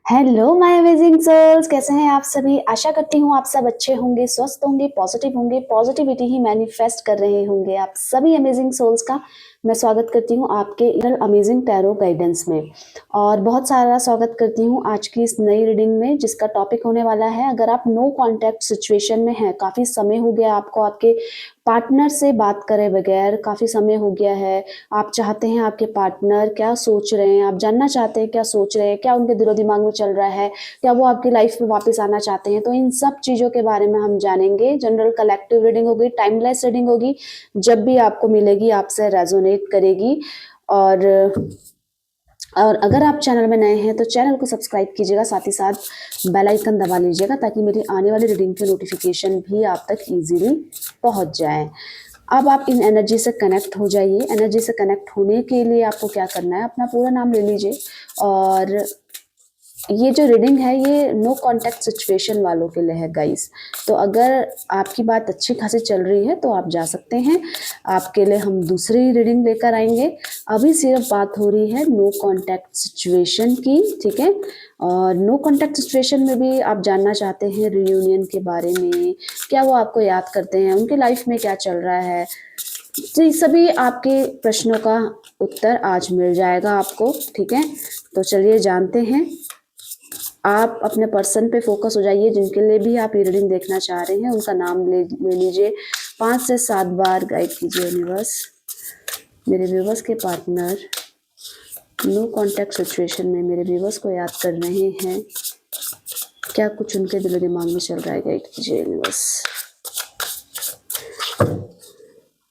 Hello my amazing souls, कैसे हैं आप सभी। आशा करती हूँ आप सब अच्छे होंगे, स्वस्थ होंगे, पॉजिटिव होंगे, पॉजिटिविटी ही मैनिफेस्ट कर रहे होंगे। आप सभी अमेजिंग सोल्स का मैं स्वागत करती हूँ आपके अमेजिंग टैरो गाइडेंस में, और बहुत सारा स्वागत करती हूँ आज की इस नई रीडिंग में, जिसका टॉपिक होने वाला है अगर आप नो कॉन्टैक्ट सिचुएशन में हैं, काफ़ी समय हो गया आपको आपके पार्टनर से बात करे बगैर, काफ़ी समय हो गया है। आप चाहते हैं आपके पार्टनर क्या सोच रहे हैं, आप जानना चाहते हैं क्या सोच रहे हैं, क्या उनके दिलो दिमाग में चल रहा है, क्या वो आपकी लाइफ में वापस आना चाहते हैं। तो इन सब चीज़ों के बारे में हम जानेंगे। जनरल कलेक्टिव रीडिंग होगी, टाइमलेस रीडिंग होगी, जब भी आपको मिलेगी आपसे रेजोनेट करेगी। और अगर आप चैनल में नए हैं तो चैनल को सब्सक्राइब कीजिएगा, साथ ही साथ बेल आइकन दबा लीजिएगा ताकि मेरी आने वाली रीडिंग के नोटिफिकेशन भी आप तक इजीली पहुंच जाए। अब आप इन एनर्जी से कनेक्ट हो जाइए। एनर्जी से कनेक्ट होने के लिए आपको क्या करना है, अपना पूरा नाम ले लीजिए। और ये जो रीडिंग है ये नो कॉन्टैक्ट सिचुएशन वालों के लिए है गाइस। तो अगर आपकी बात अच्छी खासी चल रही है तो आप जा सकते हैं। आपके लिए हम दूसरी रीडिंग लेकर आएंगे। अभी सिर्फ बात हो रही है नो कॉन्टैक्ट सिचुएशन की, ठीक है। और नो कॉन्टैक्ट सिचुएशन में भी आप जानना चाहते हैं रियूनियन के बारे में, क्या वो आपको याद करते हैं, उनके लाइफ में क्या चल रहा है। तो सभी आपके प्रश्नों का उत्तर आज मिल जाएगा आपको, ठीक है। तो चलिए जानते हैं। आप अपने पर्सन पे फोकस हो जाइए जिनके लिए भी आप ये रीडिंग देखना चाह रहे हैं, उनका नाम ले लीजिए। 5 से 7 बार गाइड कीजिए यूनिवर्स। मेरे व्यूवर्स के पार्टनर नो कॉन्टैक्ट सिचुएशन में मेरे व्यूवर्स को याद कर रहे हैं, क्या कुछ उनके दिलो दिमाग में चल रहा है, गाइड कीजिए यूनिवर्स।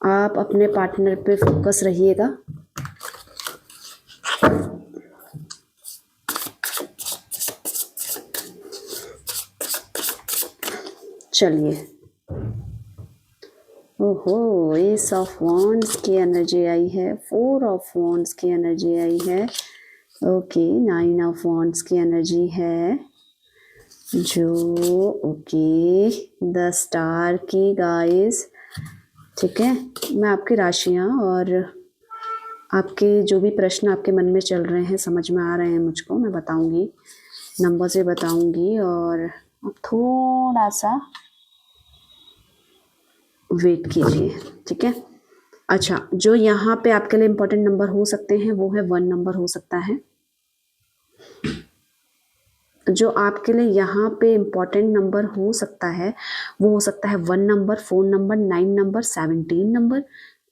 आप अपने पार्टनर पे फोकस रहिएगा। चलिए, ओहो, एस ऑफ वॉन्ड्स की एनर्जी आई है, 4 ऑफ वॉन्ड्स की एनर्जी आई है, ओके, 9 ऑफ वॉन्ड्स की एनर्जी है जो, ओके, द स्टार की गाइस, ठीक है। मैं आपकी राशियाँ और आपके जो भी प्रश्न आपके मन में चल रहे हैं, समझ में आ रहे हैं मुझको, मैं बताऊंगी, नंबर से बताऊंगी। और आप थोड़ा सा वेट कीजिए, ठीक है। अच्छा, जो यहाँ पे आपके लिए इम्पोर्टेंट नंबर हो सकते हैं वो है 1 नंबर हो सकता है। जो आपके लिए यहाँ पे इम्पोर्टेंट नंबर हो सकता है वो हो सकता है 1 number, 4 number, 9 number, 17 number,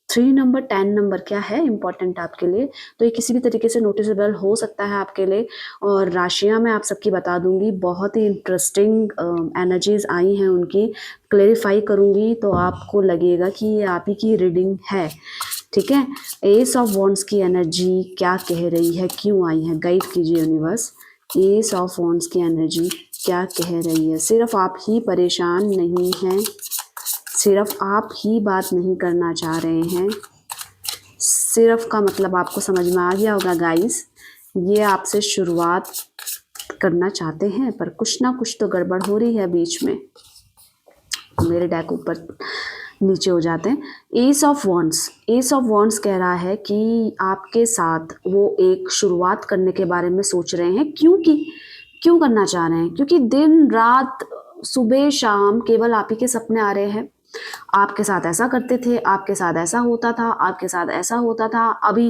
3 number, 10 number. क्या है इम्पोर्टेंट आपके लिए, तो ये किसी भी तरीके से नोटिसेबल हो सकता है आपके लिए। और राशियाँ मैं आप सबकी बता दूंगी, बहुत ही इंटरेस्टिंग एनर्जीज आई हैं, उनकी क्लेरिफाई करूंगी तो आपको लगेगा कि ये आप ही की रीडिंग है, ठीक है। एस ऑफ वॉन्ड्स की एनर्जी क्या कह रही है, क्यों आई है, गाइड कीजिए यूनिवर्स। एस ऑफ वॉन्ड्स की एनर्जी क्या कह रही है। सिर्फ आप ही परेशान नहीं हैं, सिर्फ आप ही बात नहीं करना चाह रहे हैं। सिर्फ का मतलब आपको समझ में आ गया होगा गाइस। ये आपसे शुरुआत करना चाहते हैं पर कुछ ना कुछ तो गड़बड़ हो रही है बीच में। मेरे डेक ऊपर नीचे हो जाते हैं। S of wands, S of wands कह रहा है कि आपके साथ वो एक शुरुआत करने के बारे में सोच रहे हैं। क्यों करना चाह रहे हैं, क्योंकि दिन रात सुबह शाम केवल आप ही के सपने आ रहे हैं। आपके साथ ऐसा करते थे, आपके साथ ऐसा होता था, आपके साथ ऐसा होता था। अभी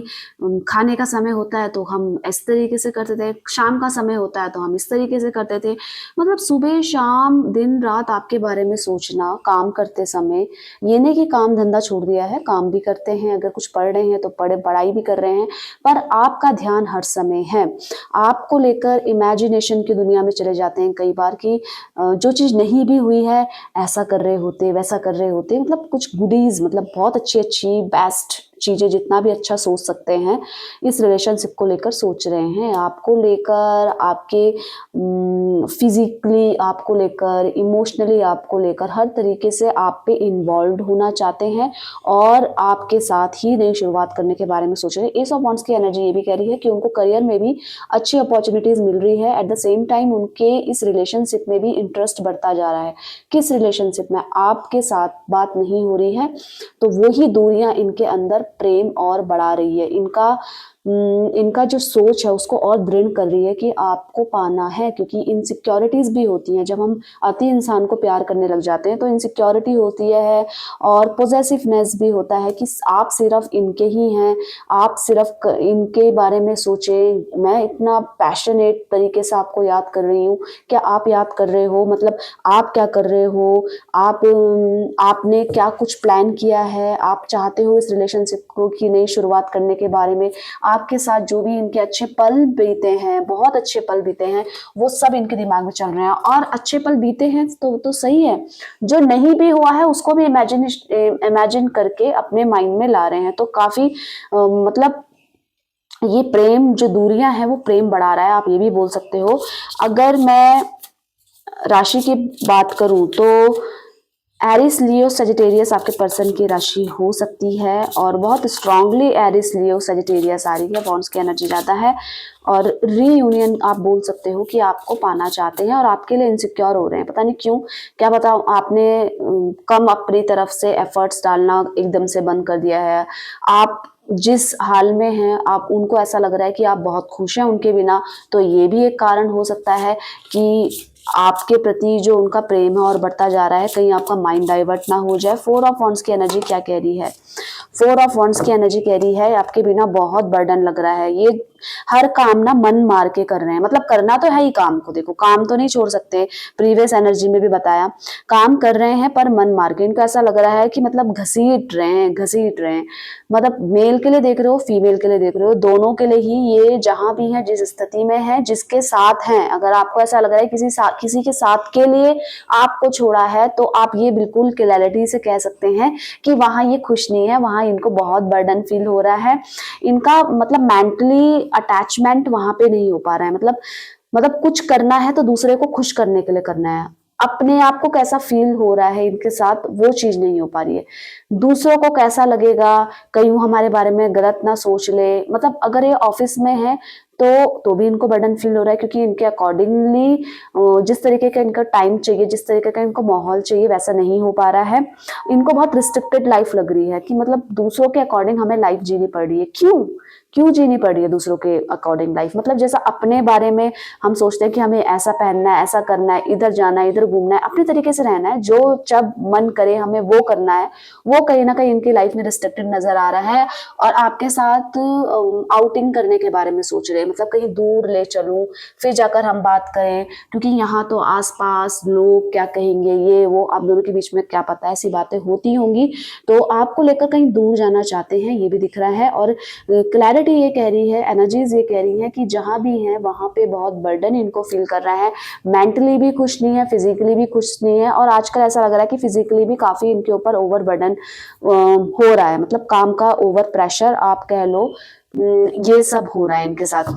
खाने का समय होता है तो हम इस तरीके से करते थे, शाम का समय होता है तो हम इस तरीके से करते थे। मतलब सुबह शाम दिन रात आपके बारे में सोचना काम करते समय। ये नहीं कि काम धंधा छोड़ दिया है, काम भी करते हैं, अगर कुछ पढ़ रहे हैं तो पढ़ाई भी कर रहे हैं, पर आपका ध्यान हर समय है। आपको लेकर इमेजिनेशन की दुनिया में चले जाते हैं कई बार कि जो चीज़ नहीं भी हुई है ऐसा कर रहे होते, वैसा कर रहे होते, मतलब कुछ गुडीज, मतलब बहुत अच्छी अच्छी बेस्ट चीज़ें, जितना भी अच्छा सोच सकते हैं इस रिलेशनशिप को लेकर सोच रहे हैं। आपको लेकर, आपके फिजिकली आपको लेकर, इमोशनली आपको लेकर, हर तरीके से आप पे इन्वॉल्व होना चाहते हैं और आपके साथ ही नई शुरुआत करने के बारे में सोच रहे हैं। एस ऑफ वॉन्ड्स की एनर्जी ये भी कह रही है कि उनको करियर में भी अच्छी अपॉर्चुनिटीज़ मिल रही है। एट द सेम टाइम उनके इस रिलेशनशिप में भी इंटरेस्ट बढ़ता जा रहा है। किस रिलेशनशिप में, आपके साथ बात नहीं हो रही है तो वही दूरियां इनके अंदर प्रेम और बढ़ा रही है। इनका इनका जो सोच है उसको और दृढ़ कर रही है कि आपको पाना है, क्योंकि इनसिक्योरिटीज भी होती हैं। जब हम अति इंसान को प्यार करने लग जाते हैं तो इनसिक्योरिटी होती है और पोजेसिवनेस भी होता है कि आप सिर्फ इनके ही हैं, आप सिर्फ इनके बारे में सोचें। मैं इतना पैशनेट तरीके से आपको याद कर रही हूँ, क्या आप याद कर रहे हो? मतलब आप क्या कर रहे हो? आपने क्या कुछ प्लान किया है? आप चाहते हो इस रिलेशनशिप को की नई शुरुआत करने के बारे में? आपके साथ जो भी इनके अच्छे पल बीते हैं, बहुत अच्छे पल बीते हैं, वो सब इनके दिमाग में चल रहे हैं। और अच्छे पल बीते हैं तो सही है, जो नहीं भी हुआ है उसको भी इमेजिन करके अपने माइंड में ला रहे हैं। तो काफी मतलब ये प्रेम जो दूरियां हैं वो प्रेम बढ़ा रहा है, आप ये भी बोल सकते हो। अगर मैं राशि की बात करूं तो एरिस लियो सजिटेरियस आपके पर्सन की राशि हो सकती है, और बहुत स्ट्रांगली एरिस लियो सजिटेरियस आ रही है, बॉन्ड्स की एनर्जी ज़्यादा है। और रीयूनियन आप बोल सकते हो कि आपको पाना चाहते हैं और आपके लिए इनसिक्योर हो रहे हैं, पता नहीं क्यों। क्या पता आपने कम अपनी तरफ से एफर्ट्स डालना एकदम से बंद कर दिया है। आप जिस हाल में हैं, आप उनको ऐसा लग रहा है कि आप बहुत खुश हैं उनके बिना। तो ये भी एक कारण हो सकता है कि आपके प्रति जो उनका प्रेम है और बढ़ता जा रहा है, कहीं आपका माइंड डाइवर्ट ना हो जाए। 4 ऑफ वॉन्ड्स की एनर्जी क्या कह रही है? 4 ऑफ वॉन्ड्स की एनर्जी कह रही है आपके बिना बहुत बर्डन लग रहा है। ये हर काम ना मन मार के कर रहे हैं, मतलब करना तो है ही काम को, देखो काम तो नहीं छोड़ सकते, प्रीवियस एनर्जी में भी बताया, काम कर रहे हैं पर मन मार के। इनको ऐसा लग रहा है कि मतलब घसीट रहे हैं। मतलब मेल के लिए देख रहे हो, फीमेल के लिए देख रहे हो, दोनों के लिए ही ये जहां भी है, जिस स्थिति में है, जिसके साथ हैं, अगर आपको ऐसा लग रहा है किसी के साथ के लिए आपको छोड़ा है, तो आप ये बिल्कुल क्लैरिटी से कह सकते हैं कि वहां ये खुश नहीं है, वहां इनको बहुत बर्डन फील हो रहा है। इनका मतलब मेंटली अटैचमेंट वहां पे नहीं हो पा रहा है। मतलब कुछ करना है तो दूसरे को खुश करने के लिए करना है, अपने आप को कैसा फील हो रहा है इनके साथ वो चीज नहीं हो पा रही है। दूसरों को कैसा लगेगा, कहीं वो हमारे बारे में गलत ना सोच ले। मतलब अगर ये ऑफिस में है तो भी इनको बर्डन फील हो रहा है, क्योंकि इनके अकॉर्डिंगली जिस तरीके का इनका टाइम चाहिए, जिस तरीके का इनको माहौल चाहिए, वैसा नहीं हो पा रहा है। इनको बहुत रिस्ट्रिक्टेड लाइफ लग रही है कि मतलब दूसरों के अकॉर्डिंग हमें लाइफ जीनी पड़ रही है। क्यों जीनी पड़ रही है दूसरों के अकॉर्डिंग लाइफ? मतलब जैसा अपने बारे में हम सोचते हैं कि हमें ऐसा पहनना है, ऐसा करना है, इधर जाना है, इधर घूमना है, अपने तरीके से रहना है, जो जब मन करे हमें वो करना है, वो कहीं ना कहीं इनकी लाइफ में रिस्ट्रिक्टेड नजर आ रहा है। और आपके साथ आउटिंग करने के बारे में सोच रहे हैं, मतलब कहीं दूर ले चलूं, फिर जाकर हम बात करें, क्योंकि यहाँ तो आसपास लोग क्या कहेंगे, ये वो, आप दोनों के बीच में क्या पता ऐसी बातें होती होंगी। तो आपको लेकर कहीं दूर जाना चाहते हैं, ये भी दिख रहा है। और क्लैरिटी ये कह रही है, एनर्जीज ये कह रही है कि जहां भी है वहां पे बहुत बर्डन इनको फील कर रहा है। मेंटली भी खुश नहीं है, फिजिकली भी खुश नहीं है, और आजकल ऐसा लग रहा है कि फिजिकली भी काफी इनके ऊपर ओवर बर्डन हो रहा है, मतलब काम का ओवर प्रेशर आप कह लो। ये सब हो रहा है इनके साथ।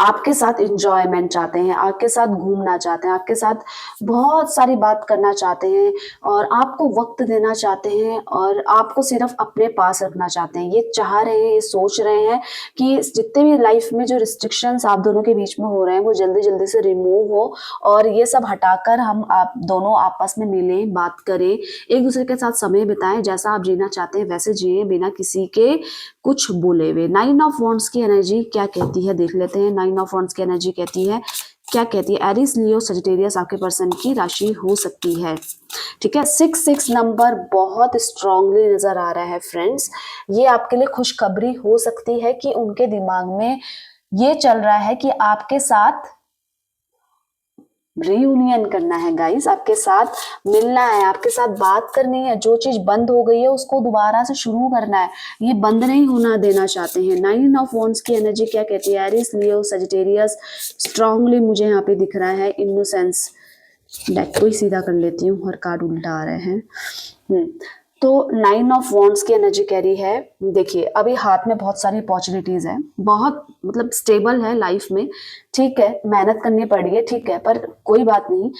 आपके साथ इंजॉयमेंट चाहते हैं, आपके साथ घूमना चाहते हैं, आपके साथ बहुत सारी बात करना चाहते हैं, और आपको वक्त देना चाहते हैं, और आपको सिर्फ अपने पास रखना चाहते हैं। ये चाह रहे हैं, ये सोच रहे हैं कि जितने भी लाइफ में जो रिस्ट्रिक्शंस आप दोनों के बीच में हो रहे हैं वो जल्दी जल्दी से रिमूव हो, और ये सब हटाकर हम आप दोनों आपस में मिलें, बात करें, एक दूसरे के साथ समय बिताएं, जैसा आप जीना चाहते हैं वैसे जिए, बिना किसी के कुछ बोले हुए। 9 ऑफ वॉन्ड्स की एनर्जी क्या कहती है देख लेते हैं। 9 ऑफ वॉन्ड्स की एनर्जी कहती है, क्या कहती है? एरिस लियो सजिटेरियस आपके पर्सन की राशि हो सकती है। ठीक है, 6 नंबर बहुत स्ट्रांगली नजर आ रहा है फ्रेंड्स। ये आपके लिए खुशखबरी हो सकती है कि उनके दिमाग में ये चल रहा है कि आपके साथ रियूनियन करना है गाइस, आपके साथ मिलना है, आपके साथ बात करनी है, जो चीज बंद हो गई है उसको दोबारा से शुरू करना है, ये बंद नहीं होना देना चाहते हैं। 9 ऑफ वॉन्ड्स की एनर्जी क्या कहती है? एरिस लियो सजिटेरियस स्ट्रांगली मुझे यहाँ पे दिख रहा है इनोसेंस। डेक को ही सीधा कर लेती हूँ, हर कार्ड उल्टा आ रहे हैं। तो 9 ऑफ वॉन्ड्स की एनर्जी कह रही है, देखिए अभी हाथ में बहुत सारी अपॉर्चुनिटीज है, बहुत मतलब स्टेबल है लाइफ में, ठीक है, मेहनत करनी पड़ रही है, ठीक है, पर कोई बात नहीं,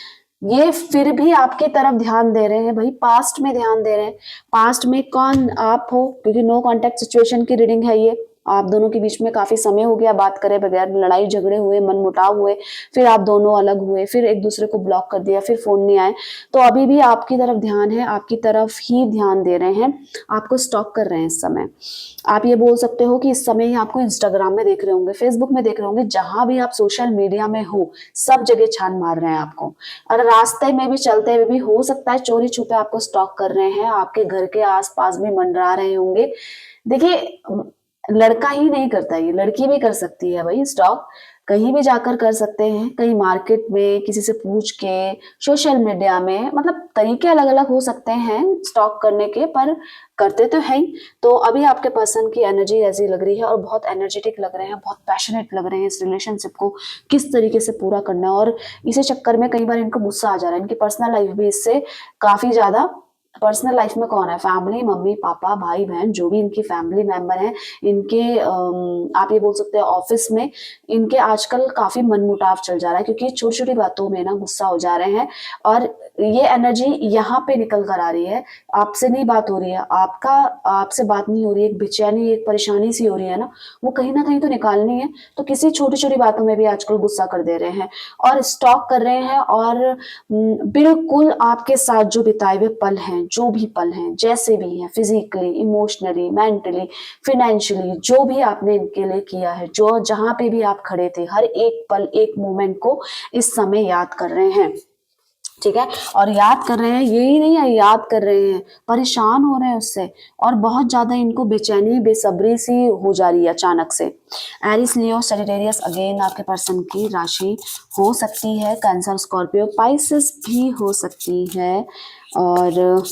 ये फिर भी आपकी तरफ ध्यान दे रहे हैं भाई, पास्ट में ध्यान दे रहे हैं। पास्ट में कौन? आप हो, क्योंकि नो कॉन्टेक्ट सिचुएशन की रीडिंग है ये। आप दोनों के बीच में काफी समय हो गया बात करे बगैर, लड़ाई झगड़े हुए, मनमुटाव हुए, फिर आप दोनों अलग हुए, फिर एक दूसरे को ब्लॉक कर दिया, फिर फोन नहीं आए, तो अभी भी आपकी तरफ ध्यान है, आपकी तरफ ही ध्यान दे रहे हैं, आपको स्टॉक कर रहे हैं इस समय। आप ये बोल सकते हो कि इस समय ही आपको इंस्टाग्राम में देख रहे होंगे, फेसबुक में देख रहे होंगे, जहां भी आप सोशल मीडिया में हो सब जगह छान मार रहे हैं आपको। और रास्ते में भी चलते हुए भी हो सकता है चोरी छुपे आपको स्टॉक कर रहे हैं, आपके घर के आसपास भी मंडरा रहे होंगे। देखिए, लड़का ही नहीं करता, ये लड़की भी कर सकती है भाई स्टॉक, कहीं भी जाकर कर सकते हैं, कहीं मार्केट में किसी से पूछ के, सोशल मीडिया में, मतलब तरीके अलग अलग हो सकते हैं स्टॉक करने के, पर करते तो है ही। तो अभी आपके पर्सन की एनर्जी ऐसी लग रही है और बहुत एनर्जेटिक लग रहे हैं, बहुत पैशनेट लग रहे हैं इस रिलेशनशिप को किस तरीके से पूरा करना है। और इसी चक्कर में कई बार इनको गुस्सा आ जा रहा है, इनकी पर्सनल लाइफ भी इससे काफी ज्यादा, पर्सनल लाइफ में कौन है, फैमिली, मम्मी पापा भाई बहन, जो भी इनकी फैमिली मेंबर हैं, इनके आप ये बोल सकते हैं ऑफिस में इनके आजकल काफी मनमुटाव चल जा रहा है, क्योंकि छोटी छोटी बातों में ना गुस्सा हो जा रहे हैं। और ये एनर्जी यहाँ पे निकल कर आ रही है, आपसे नहीं बात हो रही है, आपसे बात नहीं हो रही है, एक बेचैनी, एक परेशानी सी हो रही है ना कहीं तो निकालनी है। तो किसी छोटी छोटी बातों में भी आजकल गुस्सा कर दे रहे हैं और स्टॉक कर रहे हैं। और बिल्कुल आपके साथ जो बिताए हुए पल हैं, जो भी पल हैं, जैसे भी हैं, फिजिकली, इमोशनली, मेंटली, फाइनेंशियली, जो भी आपने इनके लिए किया है, जो जहां पे भी आप खड़े थे, हर एक पल, एक मोमेंट को इस समय याद कर रहे हैं, ठीक है। और याद कर रहे हैं, यही नहीं है, याद कर रहे हैं, परेशान हो रहे हैं उससे, और बहुत ज्यादा इनको बेचैनी, बेसब्री सी हो जा रही है अचानक से। एरिस, लियो, सजिटेरियस, अगेन आपके पर्सन की राशि हो सकती है कैंसर, स्कॉर्पियो, पाइसेस भी हो सकती है, और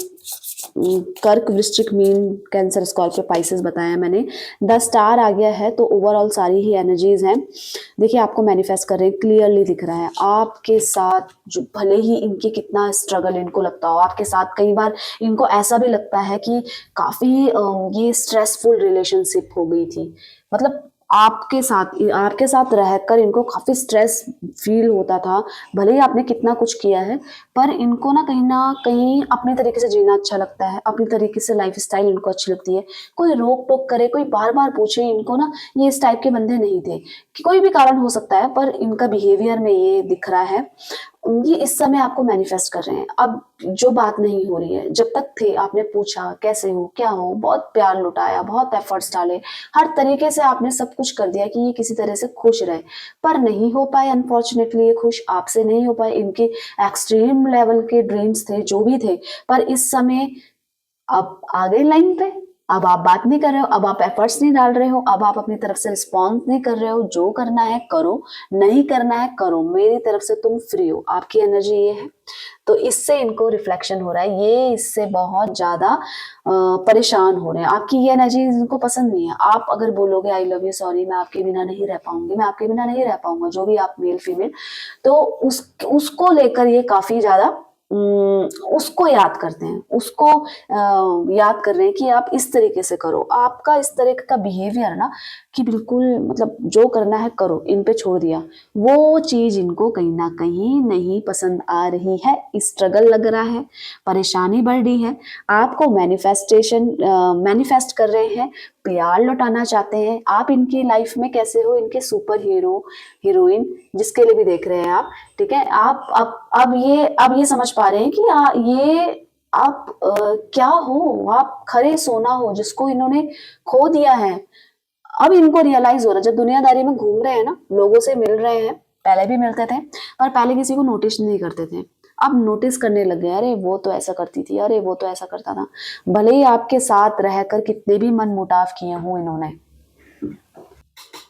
कर्क, वृश्चिक, मीन, कैंसर, स्कॉर्पियो, पाइसेस बताया मैंने। 10 स्टार आ गया है, तो ओवरऑल सारी ही एनर्जीज हैं। देखिए, आपको मैनिफेस्ट कर रहे हैं, क्लियरली दिख रहा है आपके साथ, जो भले ही इनकी कितना स्ट्रगल इनको लगता हो आपके साथ, कई बार इनको ऐसा भी लगता है कि काफी ये स्ट्रेसफुल रिलेशनशिप हो गई थी, मतलब आपके साथ रहकर इनको काफी स्ट्रेस फील होता था। भले ही आपने कितना कुछ किया है, पर इनको ना कहीं अपने तरीके से जीना अच्छा लगता है, अपनी तरीके से लाइफ स्टाइल इनको अच्छी लगती है। कोई रोक टोक करे, कोई बार बार पूछे, इनको ना ये इस टाइप के बंदे नहीं थे, कि कोई भी कारण हो सकता है, पर इनका बिहेवियर में ये दिख रहा है। ये इस समय आपको मैनिफेस्ट कर रहे हैं। अब जो बात नहीं हो रही है, जब तक थे आपने पूछा कैसे हो, क्या हो, बहुत प्यार लुटाया, बहुत एफर्ट्स डाले, हर तरीके से आपने सब कुछ कर दिया कि ये किसी तरह से खुश रहे, पर नहीं हो पाए। अनफॉर्चुनेटली ये खुश आपसे नहीं हो पाए, इनके एक्सट्रीम लेवल के ड्रीम्स थे, जो भी थे, पर इस समय अब आ गए लाइन पे। अब आप बात नहीं कर रहे हो, अब आप एफर्ट्स नहीं डाल रहे हो, अब आप अपनी तरफ से रिस्पॉन्स नहीं कर रहे हो। जो करना है करो, नहीं करना है करो, मेरी तरफ से तुम फ्री हो, आपकी एनर्जी ये है। तो इससे इनको रिफ्लेक्शन हो रहा है, ये इससे बहुत ज्यादा परेशान हो रहे हैं। आपकी ये एनर्जी इनको पसंद नहीं है। आप अगर बोलोगे आई लव यू, सॉरी, मैं आपके बिना नहीं रह पाऊंगी, मैं आपके बिना नहीं रह पाऊंगा, जो भी आप मेल फीमेल, तो उसको लेकर ये काफी ज्यादा उसको याद करते हैं, उसको याद कर रहे हैं कि आप इस तरीके से करो। आपका इस तरह का बिहेवियर ना, कि बिल्कुल मतलब जो करना है करो, इन पे छोड़ दिया, वो चीज इनको कहीं ना कहीं नहीं पसंद आ रही है। स्ट्रगल लग रहा है, परेशानी बढ़ रही है। आपको मैनिफेस्ट कर रहे हैं, प्यार लौटाना चाहते हैं। आप इनकी लाइफ में कैसे हो, इनके सुपर हीरो, हीरोइन, जिसके लिए भी देख रहे हैं आप, ठीक है। आप अब ये समझ पा रहे हैं कि ये आप क्या हो, आप खरे सोना हो, जिसको इन्होंने खो दिया है। अब इनको रियलाइज हो रहा है, जब दुनियादारी में घूम रहे हैं ना, लोगों से मिल रहे हैं, पहले भी मिलते थे पर पहले किसी को नोटिस नहीं करते थे, अब नोटिस करने लग गए, अरे वो तो ऐसा करती थी, अरे वो तो ऐसा करता था। भले ही आपके साथ रहकर कितने भी मनमुटाव किए हों इन्होंने,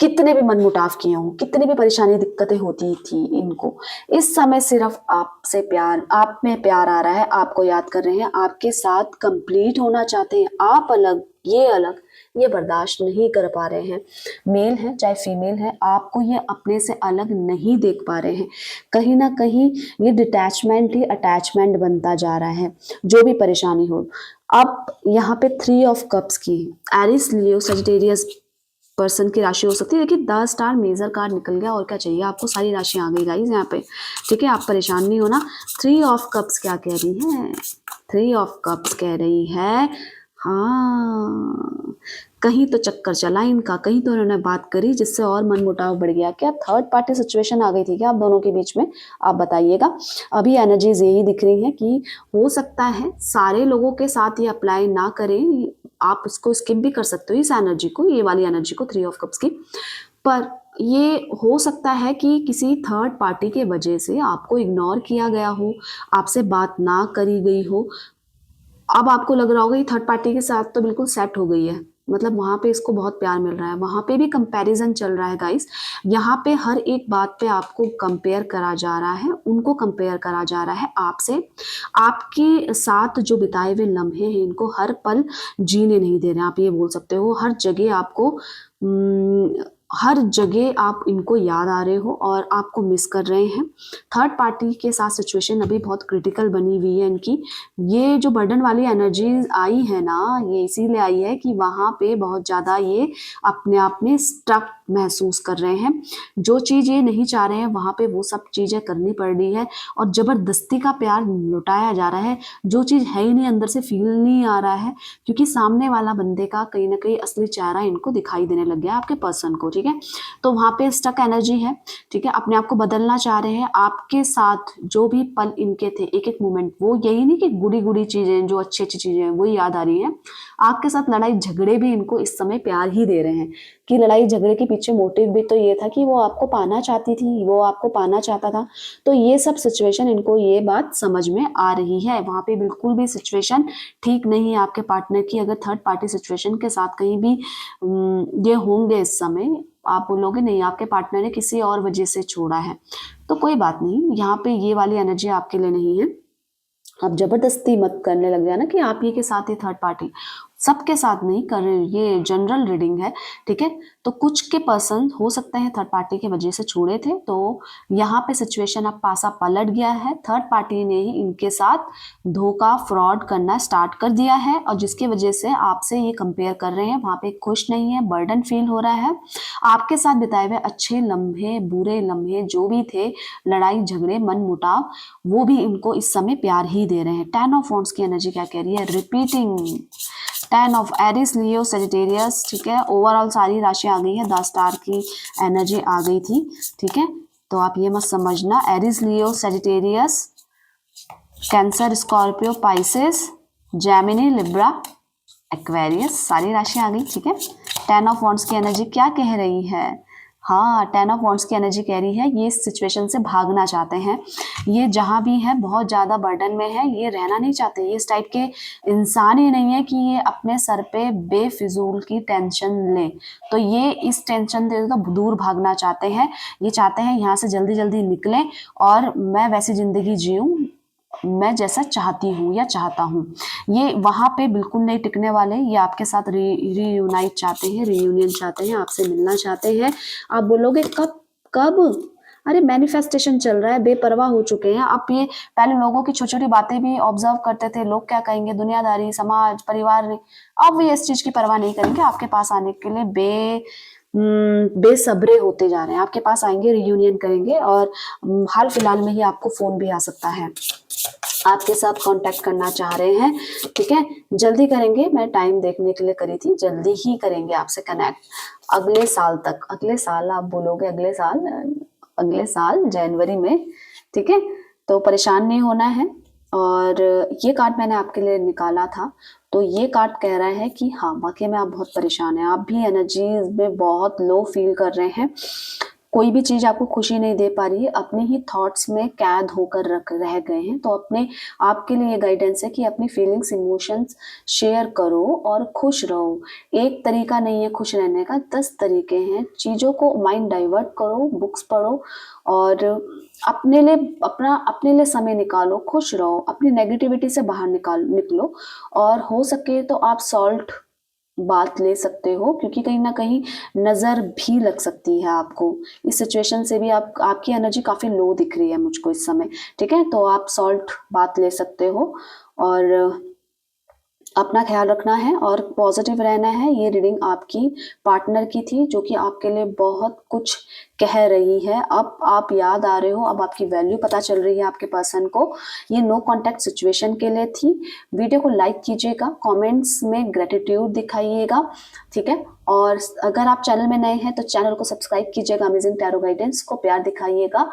कितने भी मनमुटाव किए हों, कितनी भी परेशानी दिक्कतें होती थी इनको, इस समय सिर्फ आपसे प्यार, आप में प्यार आ रहा है, आपको याद कर रहे हैं, आपके साथ कंप्लीट होना चाहते हैं। आप अलग, ये अलग, ये बर्दाश्त नहीं कर पा रहे हैं। मेल है चाहे फीमेल है, आपको ये अपने से अलग नहीं देख पा रहे हैं। कहीं ना कहीं ये डिटैचमेंट ही अटैचमेंट बनता जा रहा है, जो भी परेशानी हो। अब यहाँ पे 3 ऑफ कप्स की एरिस, लियो, सजिटेरियस पर्सन की राशि हो सकती है। देखिए 10 स्टार मेजर कार्ड निकल गया, और क्या चाहिए आपको, सारी राशियां आ गई गाइस यहाँ पे, ठीक है। आप परेशान नहीं होना। 3 ऑफ कप्स क्या कह रही है, 3 ऑफ कप्स कह रही है हाँ, कहीं तो चक्कर चला इनका, कहीं तो इन्होंने बात करी जिससे और मनमुटाव बढ़ गया। क्या थर्ड पार्टी सिचुएशन आ गई थी क्या आप दोनों के बीच में? आप बताइएगा। अभी एनर्जीज यही दिख रही हैं कि हो सकता है सारे लोगों के साथ ये अप्लाई ना करें, आप इसको स्किप भी कर सकते हो इस एनर्जी को, ये वाली एनर्जी को, 3 ऑफ कप्स की। पर ये हो सकता है कि किसी थर्ड पार्टी के वजह से आपको इग्नोर किया गया हो, आपसे बात ना करी गई हो। अब आपको लग रहा होगा ये थर्ड पार्टी के साथ तो बिल्कुल सेट हो गई है, मतलब वहां पे इसको बहुत प्यार मिल रहा है, वहां पे भी कंपैरिजन चल रहा है गाइस। यहाँ पे हर एक बात पे आपको कंपेयर करा जा रहा है, उनको कंपेयर करा जा रहा है आपसे। आपके साथ जो बिताए हुए लम्हे हैं इनको हर पल जीने नहीं दे रहे हैं, आप ये बोल सकते हो। हर जगह आपको हर जगह आप इनको याद आ रहे हो और आपको मिस कर रहे हैं। थर्ड पार्टी के साथ सिचुएशन अभी बहुत क्रिटिकल बनी हुई है इनकी। ये जो बर्डन वाली एनर्जी आई है ना, ये इसीलिए आई है कि वहाँ पे बहुत ज़्यादा ये अपने आप में स्टक महसूस कर रहे हैं। जो चीज़ ये नहीं चाह रहे हैं वहाँ पे वो सब चीज़ें करनी पड़ रही है और ज़बरदस्ती का प्यार लुटाया जा रहा है। जो चीज़ है ही नहीं, अंदर से फील नहीं आ रहा है, क्योंकि सामने वाला बंदे का कहीं ना कहीं असली चेहरा इनको दिखाई देने लग गया आपके पर्सन को, ठीक है। तो वहाँ पे स्टक एनर्जी है, ठीक है। अपने आप को बदलना चाह रहे हैं। आपके साथ जो भी पल इनके थे, एक एक मोमेंट, वो यही नहीं कि गुड़ी गुड़ी चीजें, जो अच्छी अच्छी चीजें हैं वो याद आ रही हैं। आपके साथ लड़ाई झगड़े भी इनको इस समय प्यार ही दे रहे हैं। कि लड़ाई झगड़े के पीछे मोटिव भी तो ये था कि वो आपको पाना चाहती थी, वो आपको पाना चाहता था। तो ये सब सिचुएशन, इनको ये बात समझ में आ रही है। वहां पे बिल्कुल भी सिचुएशन ठीक नहीं है आपके पार्टनर की। अगर थर्ड पार्टी सिचुएशन के साथ कहीं भी ये होंगे इस समय, आप बोलोगे नहीं आपके पार्टनर ने किसी और वजह से छोड़ा है, तो कोई बात नहीं, यहाँ पे ये वाली एनर्जी आपके लिए नहीं है। आप जबरदस्ती मत करने लग जाना कि आप ही के साथ ही थर्ड पार्टी, सबके साथ नहीं कर रहे, ये जनरल रीडिंग है, ठीक है। तो कुछ के पर्सन हो सकते हैं थर्ड पार्टी की वजह से छोड़े थे, तो यहाँ पे सिचुएशन अब पासा पलट गया है। थर्ड पार्टी ने ही इनके साथ धोखा, फ्रॉड करना स्टार्ट कर दिया है और जिसकी वजह से आपसे ये कंपेयर कर रहे हैं। वहाँ पे खुश नहीं है, बर्डन फील हो रहा है। आपके साथ बिताए हुए अच्छे लम्हे, बुरे लम्हे जो भी थे, लड़ाई झगड़े, मन मुटाव, वो भी इनको इस समय प्यार ही दे रहे हैं। 10 ऑफ वॉन्ड्स की एनर्जी क्या कह रही है? Repeating 10 of Aries, Leo, Sagittarius, ठीक है। ओवरऑल सारी राशि आ गई है, 10 स्टार की एनर्जी आ गई थी, ठीक है। तो आप ये मत समझना, Aries, Leo, Sagittarius, Cancer, Scorpio, Pisces, Gemini, Libra, Aquarius, सारी राशि आ गई, ठीक है। 10 ऑफ वॉन्ड्स की एनर्जी क्या कह रही है? हाँ, 10 ऑफ वॉन्ड्स की एनर्जी कह रही है ये इस सिचुएशन से भागना चाहते हैं। ये जहाँ भी है बहुत ज़्यादा बर्डन में है, ये रहना नहीं चाहते। ये इस टाइप के इंसान ही नहीं है कि ये अपने सर पे बेफिजूल की टेंशन ले। तो ये इस टेंशन से तो दूर भागना चाहते हैं। ये चाहते हैं यहाँ से जल्दी जल्दी निकलें और मैं वैसी ज़िंदगी जीऊँ मैं जैसा चाहती हूँ या चाहता हूँ। ये वहाँ पे बिल्कुल नहीं टिकने वाले। ये आपके साथ रीयूनाइट चाहते हैं, रीयूनियन चाहते हैं, आपसे मिलना चाहते हैं। आप बोलोगे कब कब? अरे मैनिफेस्टेशन चल रहा है, बेपरवाह हो चुके हैं। आप ये पहले लोगों की छोटी छोटी बातें भी ऑब्जर्व करते थे, लोग क्या कहेंगे, दुनियादारी, समाज, परिवार, अब ये इस चीज की परवाह नहीं करेंगे। आपके पास आने के लिए बेसब्रे होते जा रहे हैं। आपके पास आएंगे, रियूनियन करेंगे और हाल फिलहाल में ही आपको फोन भी आ सकता है, आपके साथ कांटेक्ट करना चाह रहे हैं, ठीक है। जल्दी करेंगे, मैं टाइम देखने के लिए करी थी, जल्दी ही करेंगे आपसे कनेक्ट, अगले साल तक। अगले साल आप बोलोगे, अगले साल जनवरी में, ठीक है। तो परेशान नहीं होना है। और ये कार्ड मैंने आपके लिए निकाला था, तो ये कार्ड कह रहा है कि हाँ वाकई में आप बहुत परेशान हैं, आप भी एनर्जी में बहुत लो फील कर रहे हैं। कोई भी चीज आपको खुशी नहीं दे पा रही है, अपने ही थॉट्स में कैद होकर रह गए हैं। तो अपने आपके लिए गाइडेंस है कि अपनी फीलिंग्स, इमोशंस शेयर करो और खुश रहो। एक तरीका नहीं है खुश रहने का, 10 तरीके हैं। चीजों को माइंड डाइवर्ट करो, बुक्स पढ़ो और अपने लिए समय निकालो, खुश रहो, अपनी नेगेटिविटी से बाहर निकलो। और हो सके तो आप सॉल्ट बात ले सकते हो, क्योंकि कहीं ना कहीं नजर भी लग सकती है आपको। इस सिचुएशन से भी आपकी एनर्जी काफी लो दिख रही है मुझको इस समय, ठीक है। तो आप सॉल्ट बात ले सकते हो और अपना ख्याल रखना है और पॉजिटिव रहना है। ये रीडिंग आपकी पार्टनर की थी जो कि आपके लिए बहुत कुछ कह रही है। अब आप याद आ रहे हो, अब आपकी वैल्यू पता चल रही है आपके पर्सन को। ये नो कॉन्टैक्ट सिचुएशन के लिए थी। वीडियो को लाइक कीजिएगा, कमेंट्स में ग्रेटिट्यूड दिखाइएगा, ठीक है। और अगर आप चैनल में नए हैं तो चैनल को सब्सक्राइब कीजिएगा, अमेजिंग टैरो गाइडेंस को प्यार दिखाइएगा,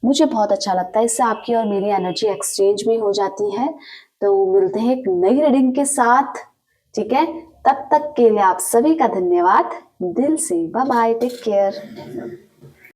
मुझे बहुत अच्छा लगता है। इससे आपकी और मेरी एनर्जी एक्सचेंज भी हो जाती है। तो मिलते हैं एक नई रीडिंग के साथ, ठीक है। तब तक के लिए आप सभी का धन्यवाद दिल से। Bye bye, take care.